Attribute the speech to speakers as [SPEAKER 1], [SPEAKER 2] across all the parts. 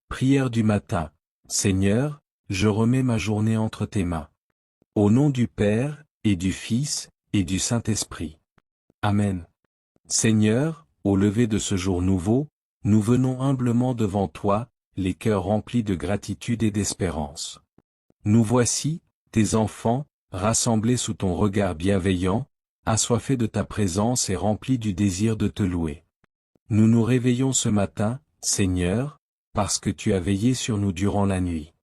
[SPEAKER 1] Prière du matin. Seigneur, je remets ma journée entre tes mains. Au nom du Père, et du Fils, et du Saint-Esprit. Amen. Seigneur, au lever de ce jour nouveau, nous venons humblement devant toi, les cœurs remplis de gratitude et d'espérance. Nous voici, tes enfants, rassemblés sous ton regard bienveillant, assoiffés de ta présence et remplis du désir de te louer. Nous nous réveillons ce matin, Seigneur, parce que tu as veillé sur nous durant la nuit.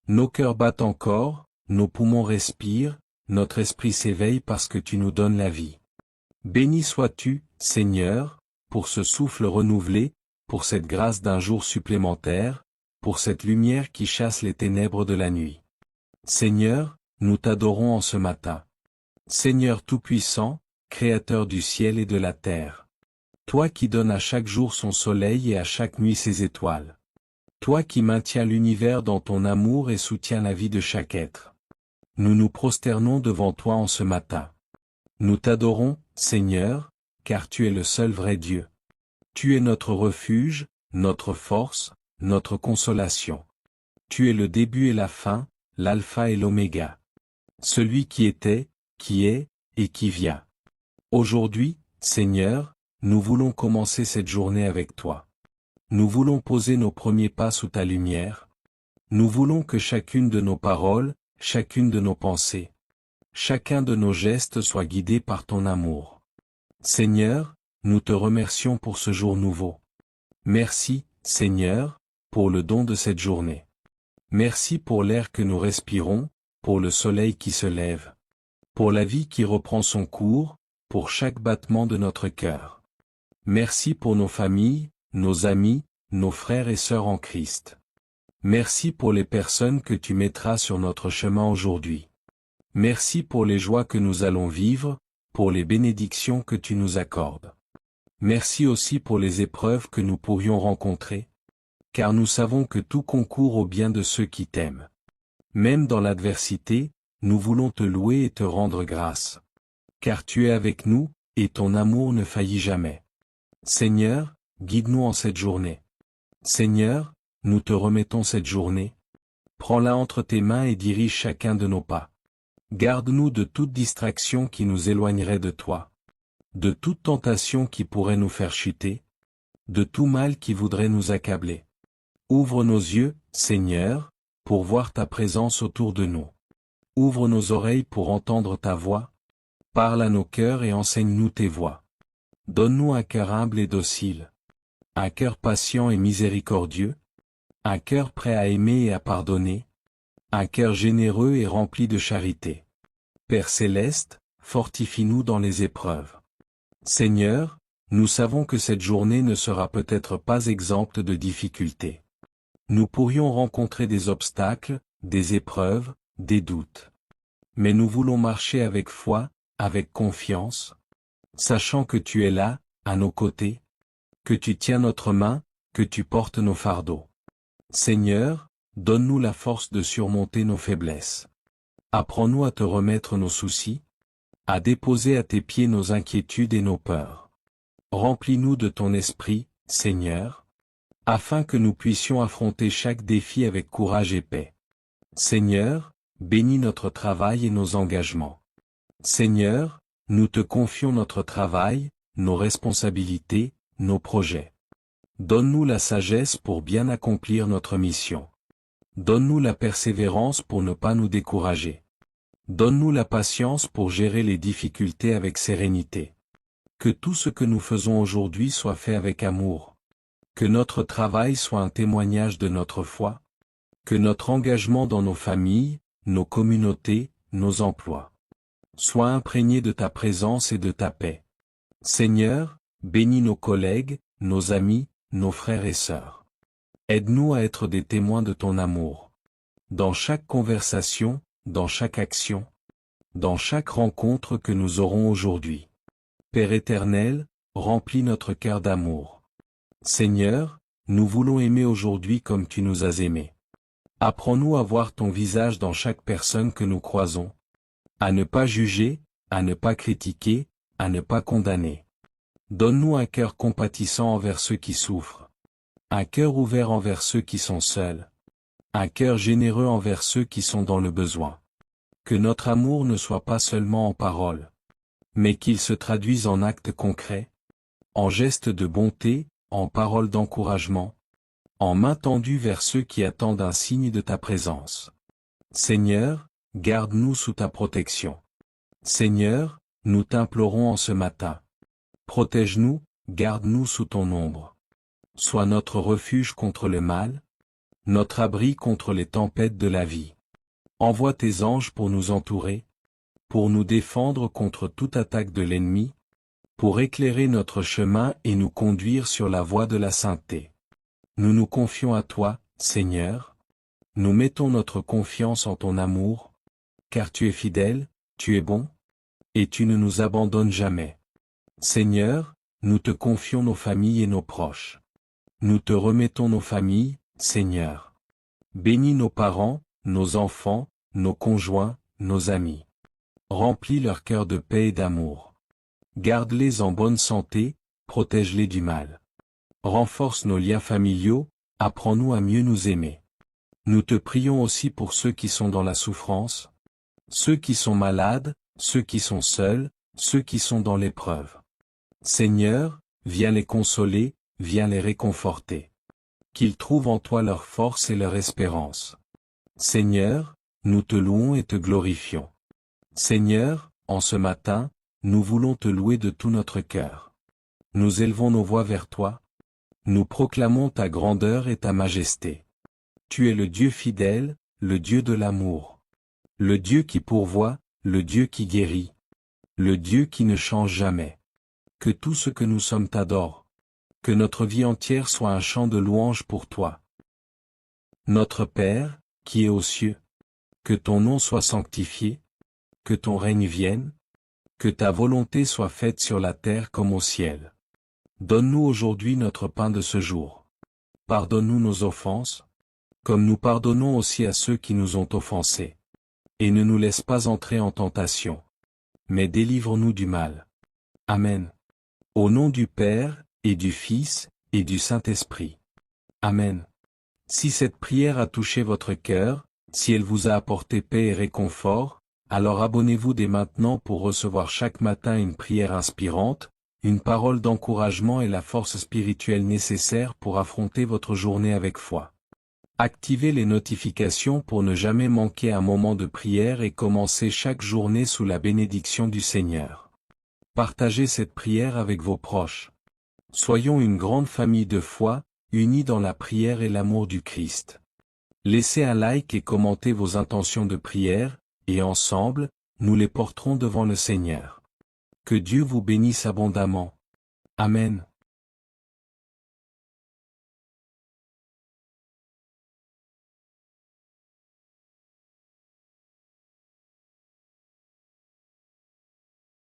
[SPEAKER 1] Nos cœurs battent encore, nos poumons respirent, notre esprit s'éveille parce que tu nous donnes la vie. Béni sois-tu, Seigneur, pour ce souffle renouvelé, pour cette grâce d'un jour supplémentaire, pour cette lumière qui chasse les ténèbres de la nuit. Seigneur, nous t'adorons en ce matin. Seigneur Tout-Puissant, Créateur du ciel et de la terre. Toi qui donnes à chaque jour son soleil et à chaque nuit ses étoiles. Toi qui maintiens l'univers dans ton amour et soutiens la vie de chaque être. Nous nous prosternons devant toi en ce matin. Nous t'adorons, Seigneur, car tu es le seul vrai Dieu. Tu es notre refuge, notre force, notre consolation. Tu es le début et la fin, l'alpha et l'oméga. Celui qui était, qui est, et qui vient. Aujourd'hui, Seigneur, nous voulons commencer cette journée avec toi. Nous voulons poser nos premiers pas sous ta lumière. Nous voulons que chacune de nos paroles, chacune de nos pensées, chacun de nos gestes soit guidé par ton amour. Seigneur, nous te remercions pour ce jour nouveau. Merci, Seigneur, pour le don de cette journée. Merci pour l'air que nous respirons, pour le soleil qui se lève, pour la vie qui reprend son cours, pour chaque battement de notre cœur. Merci pour nos familles, nos amis, nos frères et sœurs en Christ. Merci pour les personnes que tu mettras sur notre chemin aujourd'hui. Merci pour les joies que nous allons vivre, pour les bénédictions que tu nous accordes. Merci aussi pour les épreuves que nous pourrions rencontrer, car nous savons que tout concourt au bien de ceux qui t'aiment. Même dans l'adversité, nous voulons te louer et te rendre grâce. Car tu es avec nous, et ton amour ne faillit jamais. Seigneur, guide-nous en cette journée. Seigneur, nous te remettons cette journée. Prends-la entre tes mains et dirige chacun de nos pas. Garde-nous de toute distraction qui nous éloignerait de toi. De toute tentation qui pourrait nous faire chuter. De tout mal qui voudrait nous accabler. Ouvre nos yeux, Seigneur, pour voir ta présence autour de nous. Ouvre nos oreilles pour entendre ta voix. Parle à nos cœurs et enseigne-nous tes voies. Donne-nous un cœur humble et docile. Un cœur patient et miséricordieux. Un cœur prêt à aimer et à pardonner. Un cœur généreux et rempli de charité. Père céleste, fortifie-nous dans les épreuves. Seigneur, nous savons que cette journée ne sera peut-être pas exempte de difficultés. Nous pourrions rencontrer des obstacles, des épreuves, des doutes. Mais nous voulons marcher avec foi, avec confiance, sachant que tu es là, à nos côtés, que tu tiens notre main, que tu portes nos fardeaux. Seigneur, donne-nous la force de surmonter nos faiblesses. Apprends-nous à te remettre nos soucis, à déposer à tes pieds nos inquiétudes et nos peurs. Remplis-nous de ton esprit, Seigneur, afin que nous puissions affronter chaque défi avec courage et paix. Seigneur, bénis notre travail et nos engagements. Seigneur, nous te confions notre travail, nos responsabilités, nos projets. Donne-nous la sagesse pour bien accomplir notre mission. Donne-nous la persévérance pour ne pas nous décourager. Donne-nous la patience pour gérer les difficultés avec sérénité. Que tout ce que nous faisons aujourd'hui soit fait avec amour. Que notre travail soit un témoignage de notre foi. Que notre engagement dans nos familles, nos communautés, nos emplois, soit imprégné de ta présence et de ta paix. Seigneur, bénis nos collègues, nos amis, nos frères et sœurs. Aide-nous à être des témoins de ton amour. Dans chaque conversation, dans chaque action, dans chaque rencontre que nous aurons aujourd'hui. Père éternel, remplis notre cœur d'amour. Seigneur, nous voulons aimer aujourd'hui comme tu nous as aimés. Apprends-nous à voir ton visage dans chaque personne que nous croisons, à ne pas juger, à ne pas critiquer, à ne pas condamner. Donne-nous un cœur compatissant envers ceux qui souffrent. Un cœur ouvert envers ceux qui sont seuls. Un cœur généreux envers ceux qui sont dans le besoin. Que notre amour ne soit pas seulement en parole, mais qu'il se traduise en actes concrets, en gestes de bonté, en paroles d'encouragement, en main tendue vers ceux qui attendent un signe de ta présence. Seigneur, garde-nous sous ta protection. Seigneur, nous t'implorons en ce matin. Protège-nous, garde-nous sous ton ombre. Sois notre refuge contre le mal, notre abri contre les tempêtes de la vie. Envoie tes anges pour nous entourer, pour nous défendre contre toute attaque de l'ennemi, pour éclairer notre chemin et nous conduire sur la voie de la sainteté. Nous nous confions à toi, Seigneur. Nous mettons notre confiance en ton amour, car tu es fidèle, tu es bon, et tu ne nous abandonnes jamais. Seigneur, nous te confions nos familles et nos proches. Nous te remettons nos familles, Seigneur. Bénis nos parents, nos enfants, nos conjoints, nos amis. Remplis leur cœur de paix et d'amour. Garde-les en bonne santé, protège-les du mal. Renforce nos liens familiaux, apprends-nous à mieux nous aimer. Nous te prions aussi pour ceux qui sont dans la souffrance, ceux qui sont malades, ceux qui sont seuls, ceux qui sont dans l'épreuve. Seigneur, viens les consoler, viens les réconforter. Qu'ils trouvent en toi leur force et leur espérance. Seigneur, nous te louons et te glorifions. Seigneur, en ce matin, nous voulons te louer de tout notre cœur. Nous élevons nos voix vers toi. Nous proclamons ta grandeur et ta majesté. Tu es le Dieu fidèle, le Dieu de l'amour. Le Dieu qui pourvoit, le Dieu qui guérit. Le Dieu qui ne change jamais. Que tout ce que nous sommes t'adore. Que notre vie entière soit un chant de louange pour toi. Notre Père, qui es aux cieux. Que ton nom soit sanctifié. Que ton règne vienne. Que ta volonté soit faite sur la terre comme au ciel. Donne-nous aujourd'hui notre pain de ce jour. Pardonne-nous nos offenses, comme nous pardonnons aussi à ceux qui nous ont offensés. Et ne nous laisse pas entrer en tentation, mais délivre-nous du mal. Amen. Au nom du Père, et du Fils, et du Saint-Esprit. Amen. Si cette prière a touché votre cœur, si elle vous a apporté paix et réconfort, alors abonnez-vous dès maintenant pour recevoir chaque matin une prière inspirante, une parole d'encouragement et la force spirituelle nécessaire pour affronter votre journée avec foi. Activez les notifications pour ne jamais manquer un moment de prière et commencer chaque journée sous la bénédiction du Seigneur. Partagez cette prière avec vos proches. Soyons une grande famille de foi, unis dans la prière et l'amour du Christ. Laissez un like et commentez vos intentions de prière, et ensemble, nous les porterons devant le Seigneur. Que Dieu vous bénisse abondamment. Amen.